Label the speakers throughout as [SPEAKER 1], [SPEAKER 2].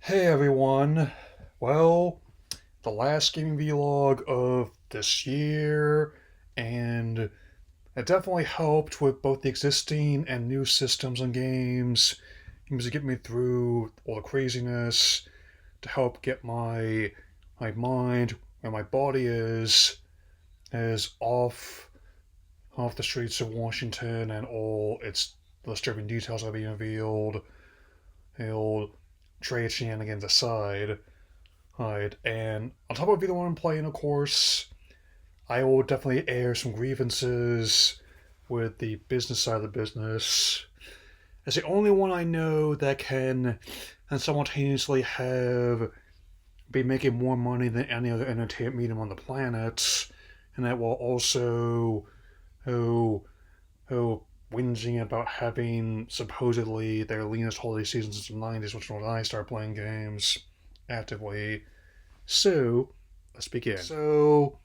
[SPEAKER 1] Hey everyone. Well, the last gaming vlog of this year, and it definitely helped with both the existing and new systems and games. To get me through all the craziness, to help get my mind where my body is off the streets of Washington and all its disturbing details are being revealed. He'll trade shenanigans aside. Right, and on top of either one I'm playing, of course, I will definitely air some grievances with the business side of the business. It's the only one I know that can and simultaneously have be making more money than any other entertainment medium on the planet, and that will also who who whinging about having supposedly their leanest holiday season since the 90s, which is when I started playing games actively. So, let's begin. So,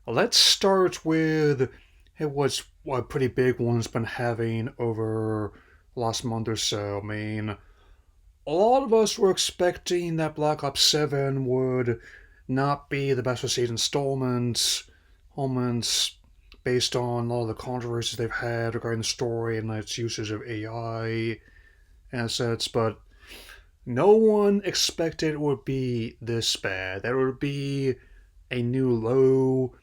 [SPEAKER 1] let's start with what's a pretty big one's been having over the last month or so. I mean, a lot of us were expecting that Black Ops 7 would not be the best received installments based on all the controversies they've had regarding the story and its usage of AI assets, but no one expected it would be this bad. That it would be a new low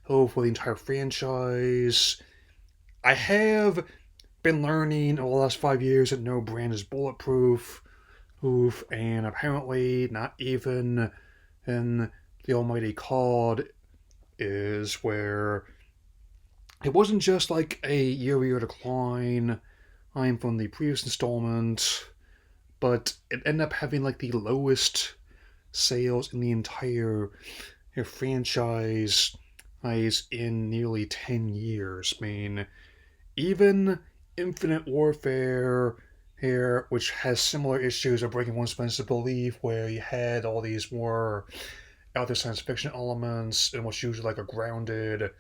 [SPEAKER 1] for the entire franchise. I have been learning over the last 5 years that no brand is bulletproof. And apparently not even in the almighty COD is, where it wasn't just like a year-to-year decline I'm from the previous installment, but it ended up having like the lowest sales in the entire franchise in nearly 10 years. I mean, even Infinite Warfare here, which has similar issues of breaking one's sense of belief, where you had all these more other science fiction elements in what's usually like a grounded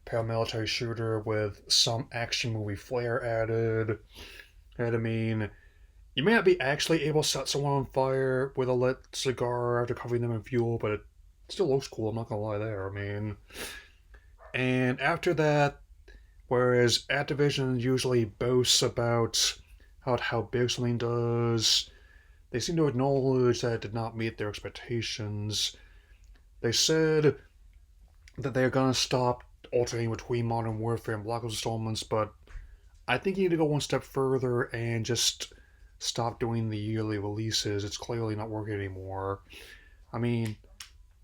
[SPEAKER 1] paramilitary shooter with some action movie flair added. And I mean, you may not be actually able to set someone on fire with a lit cigar after covering them in fuel, but it still looks cool, I'm not gonna lie there. I mean, and after that, whereas Activision usually boasts about how big something does, they seem to acknowledge that it did not meet their expectations. They said that they're gonna stop alternating between Modern Warfare and Black Ops installments, but I think you need to go one step further and just stop doing the yearly releases. It's clearly not working anymore. I mean,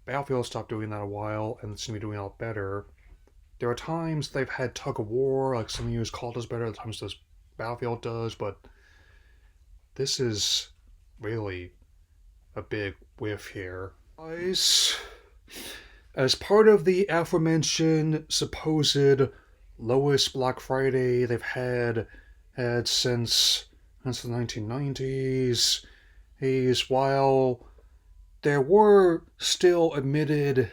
[SPEAKER 1] Battlefield stopped doing that a while and seems to be doing a lot better. There are times they've had tug of war, like some years Call does better, other times does Battlefield does, but this is really a big whiff here. Guys, as part of the aforementioned supposed lowest Black Friday they've had since the 1990s, is while there were still admitted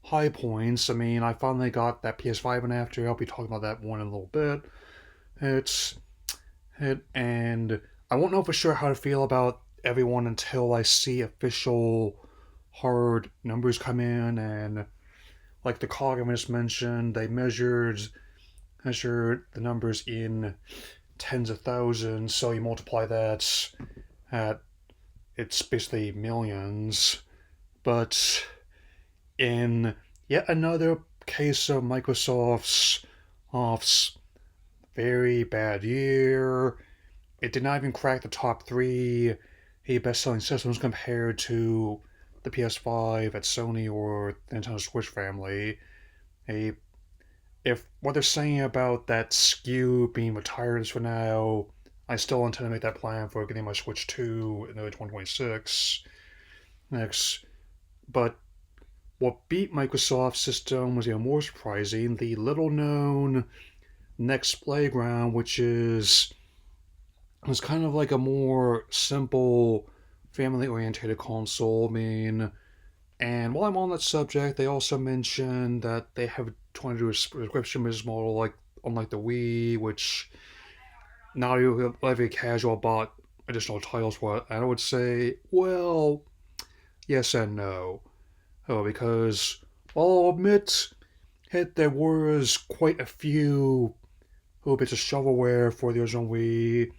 [SPEAKER 1] high points. I mean, I finally got that PS5 in after. I'll be talking about that one in a little bit. It's and I won't know for sure how to feel about everyone until I see official hard numbers come in, and like the cog I just mentioned, they measured the numbers in tens of thousands, so you multiply that at it's basically millions. But in yet another case of Microsoft's off's very bad year, it did not even crack the top three best-selling systems compared to the PS5 at Sony or the Nintendo Switch family. A If what they're saying about that SKU being retired is for now, I still intend to make that plan for getting my Switch 2 in early 2026 next. But what beat Microsoft's system was even more surprising: the little-known Next Playground, which is was kind of like a more simple, family-oriented console. I mean, and while I'm on that subject, they also mentioned that they have trying to do a subscription business model like unlike the Wii, which not every casual bought additional titles, what I would say, well, yes and no. Oh, because I'll admit there was quite a few little bits of shovelware for the original Wii,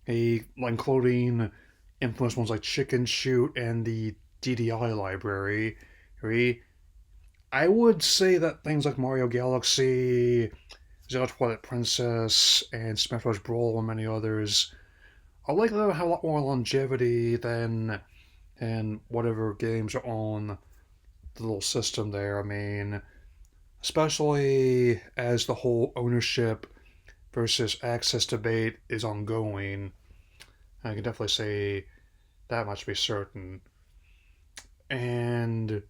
[SPEAKER 1] including infamous ones like Chicken Shoot and the DDI library. I would say that things like Mario Galaxy, Zelda Twilight Princess, and Smash Bros. Brawl, and many others are likely to have a lot more longevity than whatever games are on the little system there. I mean, especially as the whole ownership versus access debate is ongoing. I can definitely say that much to be certain. And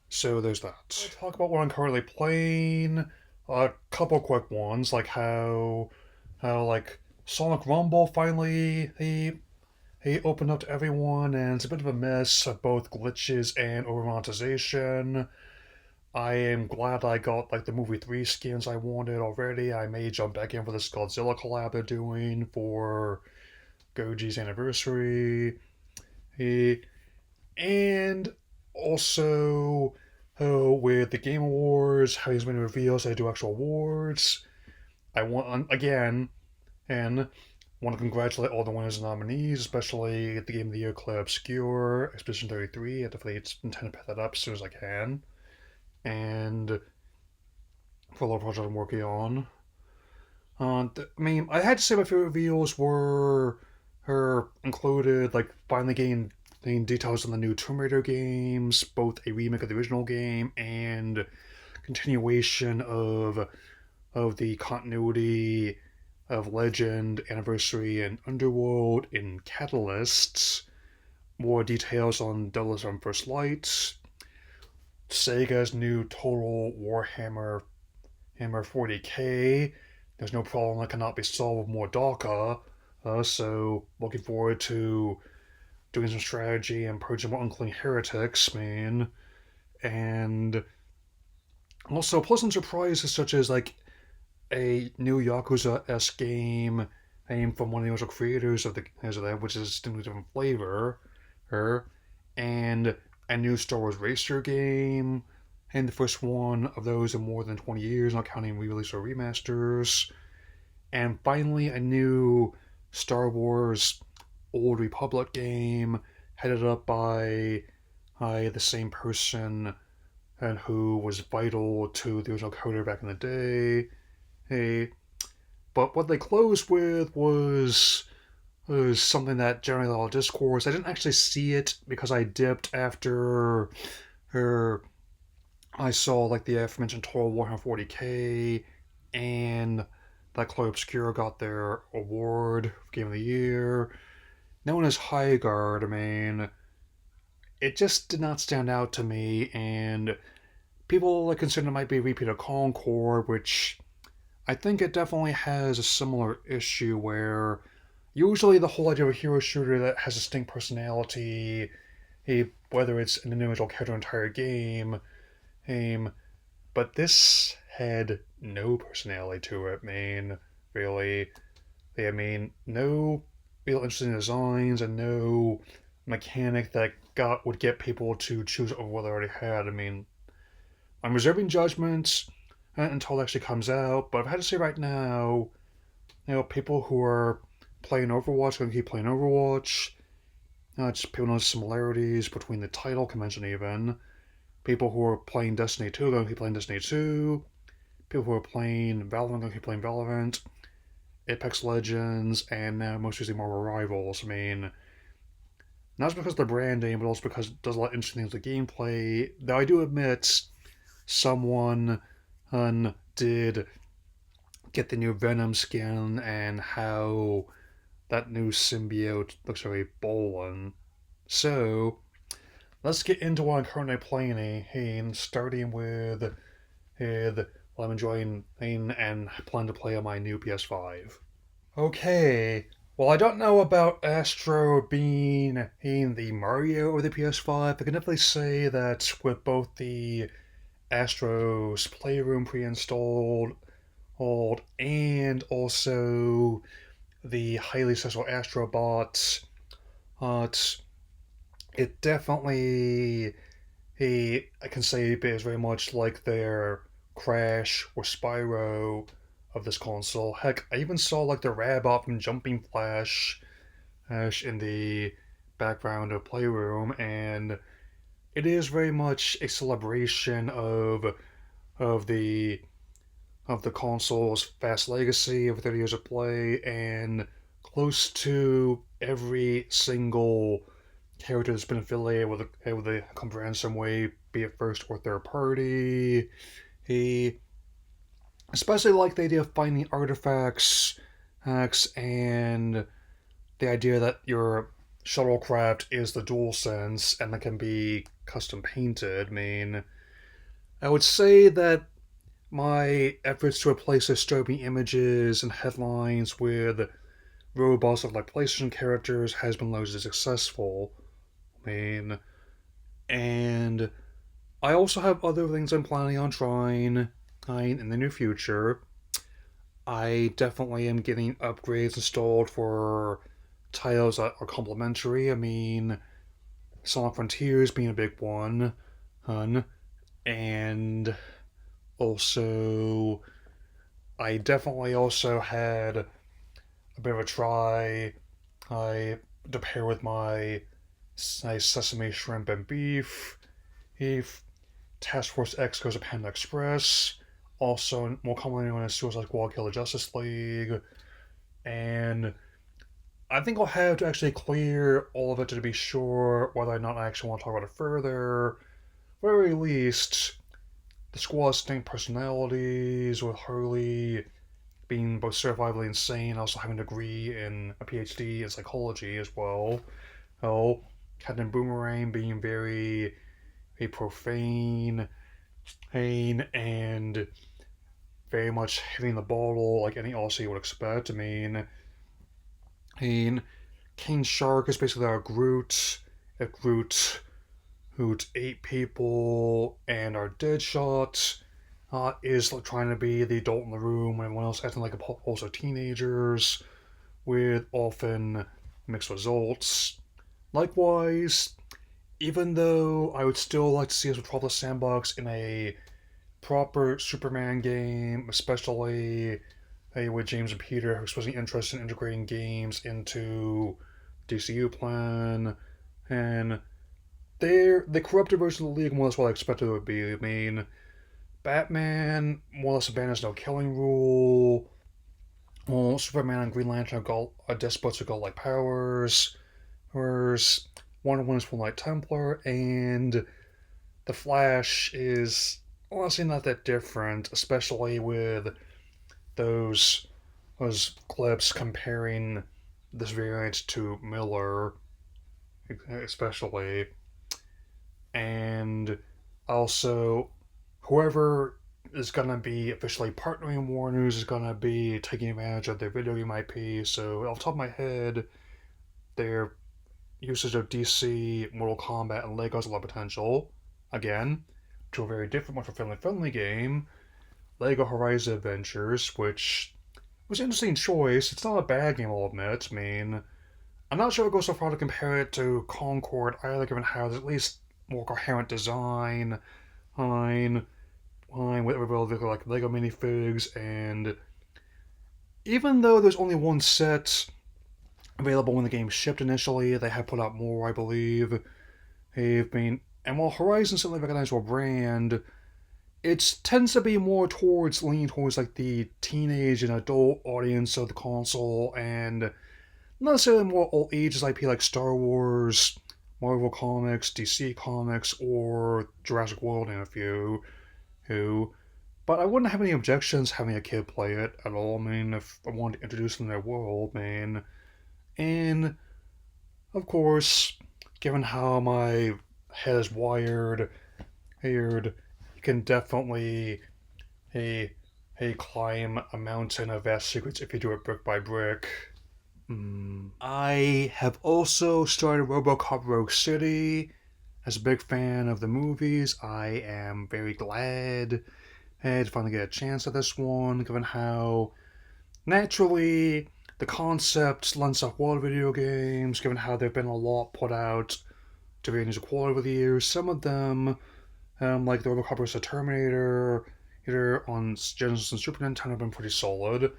[SPEAKER 1] so there's that. I'll talk about what I'm currently playing. A couple quick ones, like how like Sonic Rumble finally he opened up to everyone, and it's a bit of a mess of both glitches and over monetization. I am glad I got like the movie 3 skins I wanted already. I may jump back in for this Godzilla collab they're doing for Goji's anniversary. He, and also with the Game Awards, how he's made reveals, I do actual awards. I want again and want to congratulate all the winners and nominees, especially the Game of the Year Clay Obscure, Expedition 33. I definitely intend to pick that up as soon as I can. And for a lot of projects I'm working on. I mean, I had to say my favorite reveals were her included, like finally getting details on the new Tomb Raider games, both a remake of the original game and continuation of the continuity of Legend, Anniversary, and Underworld in Catalysts. More details on Double on First Light. Sega's new Total Warhammer Hammer 40k. There's no problem that cannot be solved with more DACA. So looking forward to doing some strategy and purging more unclean heretics, man. And also pleasant surprises such as like a new Yakuza-esque game aimed from one of the original creators of that, which is a distinctly different flavor. And a new Star Wars Racer game, and the first one of those in more than 20 years, not counting re-release or remasters. And finally, a new Star Wars Old Republic game headed up by the same person and who was vital to the original coder back in the day. Hey, but what they closed with was something that generated a lot of discourse. I didn't actually see it because I dipped after her. I saw like the aforementioned Total Warhammer 40k and that Clay Obscura got their award for Game of the Year. Known as High Guard, I mean, it just did not stand out to me, and people like consider it might be a repeat of Concord, which I think it definitely has a similar issue where usually the whole idea of a hero shooter that has a distinct personality, whether it's an individual character or entire game, but this had no personality to it, man. Really, I mean, no real interesting designs and no mechanic that would get people to choose over what they already had. I mean, I'm reserving judgments until it actually comes out, but I've had to say right now, people who are playing Overwatch are going to keep playing Overwatch. Just people know similarities between the title convention even. People who are playing Destiny 2 are going to keep playing Destiny 2. People who are playing Valorant are going to keep playing Valorant. Apex Legends, and now most recently Marvel Rivals. I mean, not just because of the branding, but also because it does a lot of interesting things with gameplay. Though I do admit, someone did get the new Venom skin and how that new symbiote looks very bowling. So, let's get into what I'm currently playing, starting with what I'm enjoying and plan to play on my new PS5. Okay, well, I don't know about Astro being the Mario or the PS5. I can definitely say that with both the Astro's Playroom pre-installed, and also the highly successful Astrobot. It's it definitely I can say it is very much like their Crash or Spyro of this console. Heck, I even saw like the Rabot from Jumping Flash in the background of Playroom, and it is very much a celebration of the of the console's vast legacy of 30 years of play, and close to every single character that's been affiliated with a company in some way, be it first or third party. He especially like the idea of finding artifacts, hacks, and the idea that your shuttlecraft is the dual sense and that can be custom painted. I mean, I would say that my efforts to replace disturbing images and headlines with robots of like PlayStation characters has been largely successful. I mean, and I also have other things I'm planning on trying in the near future. I definitely am getting upgrades installed for titles that are complementary. I mean, Sonic Frontiers being a big one, hun, and also I definitely also had a bit of a try. I to pair with my nice sesame shrimp and beef Task Force X goes to Panda Express, also more commonly known as Suicide Squad Kill the Justice League, and I think I'll have to actually clear all of it to be sure whether or not I actually want to talk about it further. Very least, the squad's distinct personalities, with Harley being both certifiably insane, also having a degree in a PhD in psychology as well. Oh, Captain Boomerang being very profane, and very much hitting the bottle like any Aussie would expect. I mean, King Shark is basically our Groot. A Groot who's eight people, and our Deadshot is like, trying to be the adult in the room, and everyone else acting like also teenagers, with often mixed results. Likewise, even though I would still like to see us with Metropolis Sandbox in a proper Superman game, especially with James and Peter, who's supposed to be interested in integrating games into DCU plan, and they're the corrupted version of the League, more or less what I expected it would be. I mean, Batman more or less abandons no killing rule. Well, Superman and Green Lantern have got despots who got like powers. Whereas Wonder Woman's full Knight Templar, and the Flash is honestly not that different, especially with those those clips comparing this variant to Miller, especially, and also whoever is gonna be officially partnering Warner's is gonna be taking advantage of their video game IP. So off the top of my head, their usage of DC, Mortal Kombat, and Lego has a lot of potential. Again, to a very different, much more family-friendly game, Lego Horizon Adventures, which was an interesting choice. It's not a bad game, I'll admit. I mean, I'm not sure I'd go so far to compare it to Concord either, given how there's at least more coherent design, line, line with everybody like Lego minifigs, and even though there's only one set available when the game shipped initially, they have put out more, I believe. They've been, and while Horizon's certainly a recognizable brand, it tends to be more towards leaning towards like the teenage and adult audience of the console, and not necessarily more old ages IP like Star Wars, Marvel Comics, DC Comics, or Jurassic World, and a few who. But I wouldn't have any objections having a kid play it at all. I mean, if I wanted to introduce them to their world, man. And of course, given how my head is wired, you can definitely a climb a mountain of vast secrets if you do it brick by brick. I have also started RoboCop Rogue City. As a big fan of the movies, I am very glad to finally get a chance at this one, given how naturally the concept lends up well to video games, given how there've been a lot put out to varying quality over the years. Some of them, like the RoboCop vs. Terminator, either on Genesis and Super Nintendo, have been pretty solid.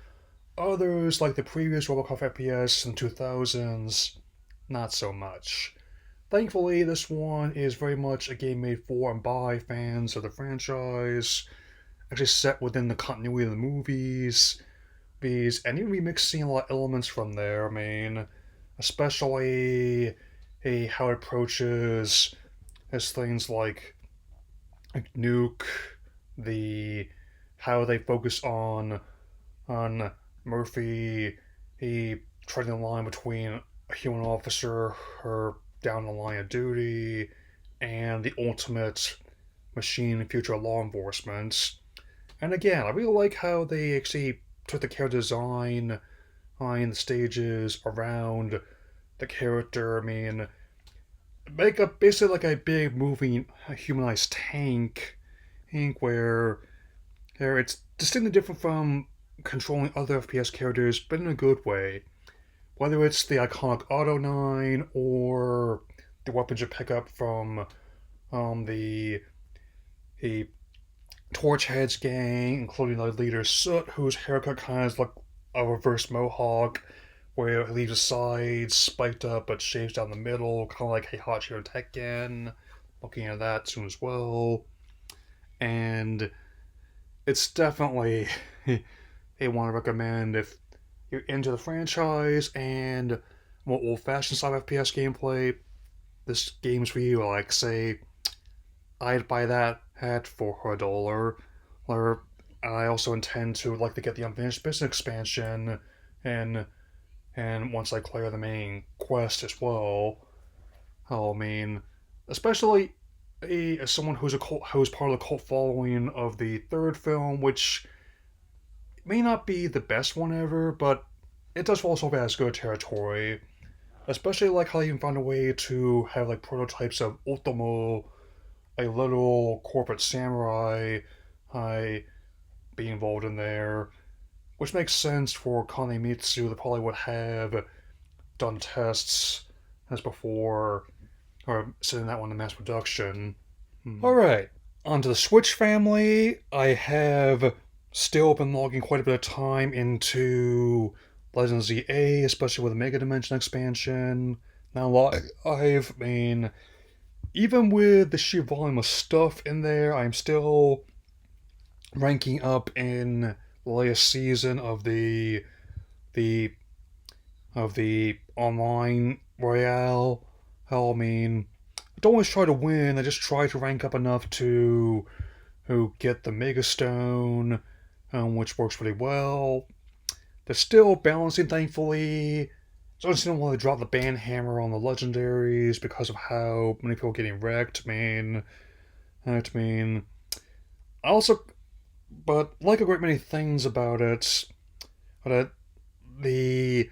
[SPEAKER 1] Others, like the previous RoboCop FPS in the 2000s, not so much. Thankfully, this one is very much a game made for and by fans of the franchise, actually set within the continuity of the movies, and even remixing a lot of elements from there. I mean, especially how it approaches as things like Nuke, the how they focus on Murphy, he treading the line between a human officer, her down the line of duty, and the ultimate machine future law enforcement. And again, I really like how they actually took the character design on the stages around the character. I mean, make a basically like a big moving humanized tank where it's distinctly different from controlling other FPS characters, but in a good way. Whether it's the iconic Auto 9 or the weapons you pick up from the Torchhead's gang, including the leader Soot, whose haircut kind of is like a reverse mohawk, where he leaves the sides spiked up but shaves down the middle, kind of like Heihachi and Tekken. Looking at that soon as well. And it's definitely a one to recommend if you're into the franchise and more old fashioned style FPS gameplay. This game's for you. Like, say, I'd buy that hat for $1. Or I also intend to like to get the unfinished business expansion and once I clear the main quest as well. I mean, especially as someone who's part of the cult following of the third film, which may not be the best one ever, but it does also have as good territory. Especially like how they even found a way to have like prototypes of Ultimo, a little corporate samurai, I be involved in there, which makes sense for Kanemitsu. They probably would have done tests as before, or sending that one to mass production. Alright, onto the Switch family. I have still been logging quite a bit of time into Legend of ZA, especially with the Mega Dimension expansion. Now, I've been, even with the sheer volume of stuff in there, I'm still ranking up in the latest season of the the online royale. Hell, I mean, I don't always try to win. I just try to rank up enough to get the Mega Stone, which works pretty well. They're still balancing, thankfully. So I just don't want to drop the ban hammer on the legendaries because of how many people are getting wrecked. I also, but like a great many things about it, but the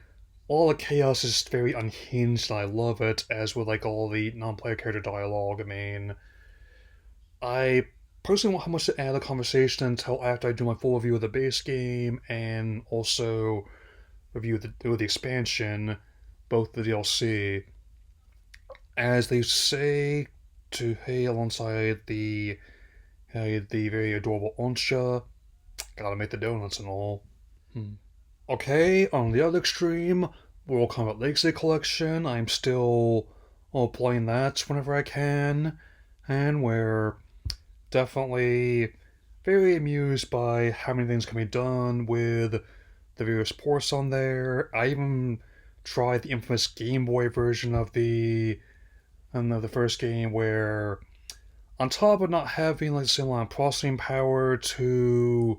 [SPEAKER 1] all the chaos is very unhinged, and I love it. As with like all the non-player character dialogue, I mean, I personally won't have much to add to the conversation until after I do my full review of the base game and also review the expansion, both the DLC. As they say, to hey alongside the very adorable Onsha, gotta make the donuts and all. Okay, on the other extreme, World Combat Legacy Collection. I'm still playing that whenever I can, and we're definitely very amused by how many things can be done with the various ports on there. I even tried the infamous Game Boy version of the first game, where on top of not having like the same amount of processing power to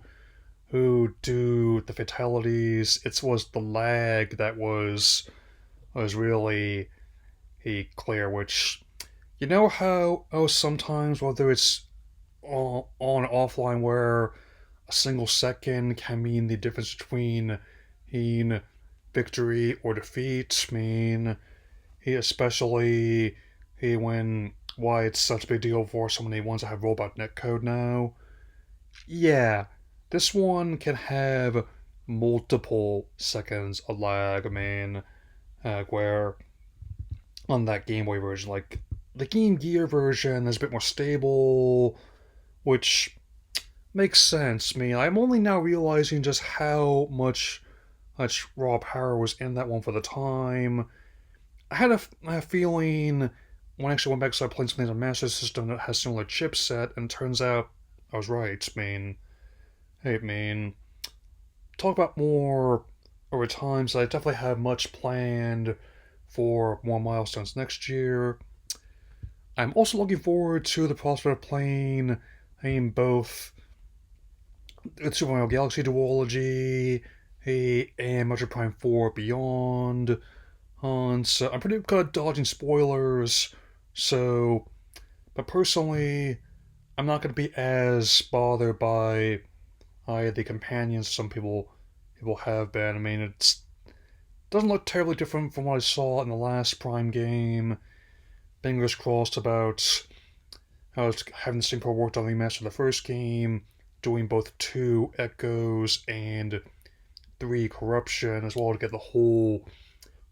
[SPEAKER 1] who do the fatalities, it was the lag that was really clear. Which, you know how sometimes, whether it's on or offline, where a single second can mean the difference between victory or defeat. I mean, especially when why it's such a big deal for so many ones that have robot netcode now. Yeah, this one can have multiple seconds of lag. I mean, where on that Game Boy version, like the Game Gear version is a bit more stable, which makes sense. I mean, I'm only now realizing just how much raw power was in that one for the time. I had a feeling when I actually went back and started playing something on a Master System that has similar chipset, and it turns out I was right. I mean, hey, I mean, talk about more over time, so I definitely have much planned for more milestones next year. I'm also looking forward to the prospect of playing both Super Mario Galaxy duology, and Metroid Prime 4 Beyond. So I'm pretty good at dodging spoilers. So, but personally, I'm not going to be as bothered by the companions some people have been. I mean, it doesn't look terribly different from what I saw in the last Prime game. Fingers crossed about how it's having the same people worked on the remaster of the first game, doing both 2 Echoes and 3 Corruption, as well to get the whole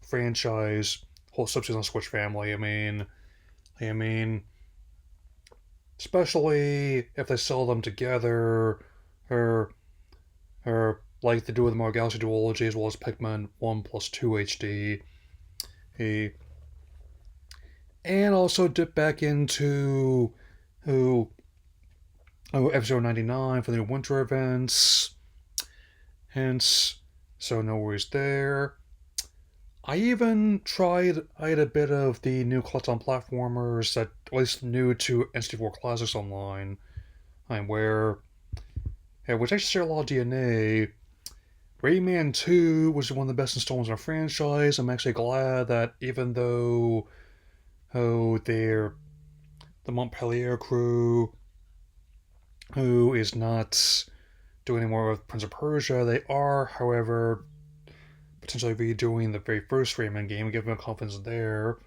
[SPEAKER 1] franchise, whole subsequent Switch family. I mean, especially if they sell them together, or like they do with the Mario Galaxy duology as well as Pikmin 1 plus 2 HD. He and also dip back into who episode 99 for the winter events. Hence, so no worries there. I had a bit of the new Clutton platformers that was new to N64 Classics Online, where which actually share a lot of DNA. Rayman 2 was one of the best installments in our franchise. I'm actually glad that even though they're the Montpellier crew, who is not doing any more with Prince of Persia, they are, however, potentially redoing the very first Rayman game, giving them confidence there.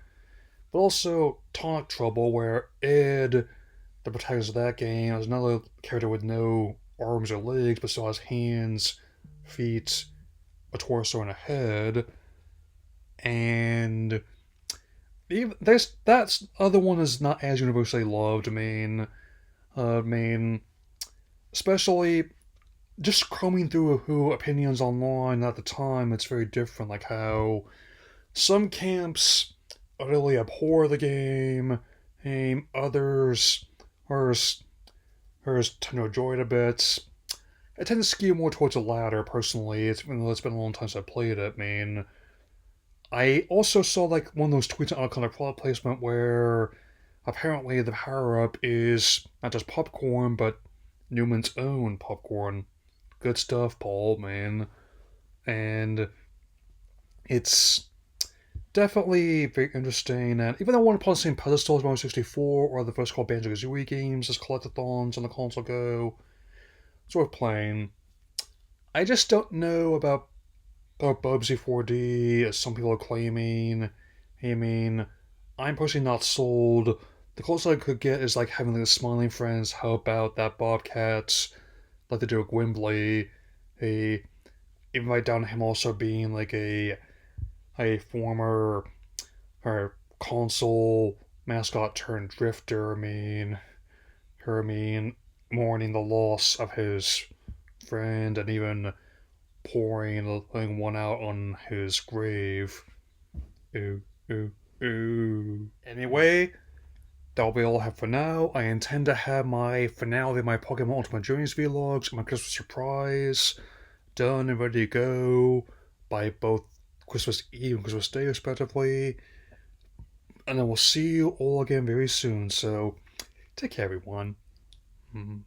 [SPEAKER 1] But also Tonic Trouble, where Ed, the protagonist of that game, is another character with no arms or legs, but still has hands, feet, a torso, and a head. And there's that other one is not as universally loved. I mean, especially just combing through who opinions online at the time, it's very different. Like how some camps utterly abhor the game, and others are tend to enjoy it a bit. I tend to skew more towards the latter personally. It's been a long time since I played it. I also saw like one of those tweets on kind of product placement where apparently the power up is not just popcorn but Newman's own popcorn. Good stuff, Paul, man. And it's definitely very interesting. And even though I want to play the same pedestal as Mario 64 or the first called Banjo Kazooie games as collectathons on the console go, it's worth playing. I just don't know about Bubsy 4D, as some people are claiming. I mean, I'm personally not sold. The closest I could get is like having like the Smiling Friends help out that Bobcat, like they do at Gwimbly. A Even right down to him also being like a former or console mascot turned drifter. I mean, mourning the loss of his friend and even pouring one out on his grave. Ooh, ooh, ooh. Anyway, that'll be all I have for now. I intend to have my finale of my Pokemon Ultimate Journeys vlogs and my Christmas surprise done and ready to go by both Christmas Eve and Christmas Day, respectively. And then we'll see you all again very soon. So, take care, everyone. Mm-hmm.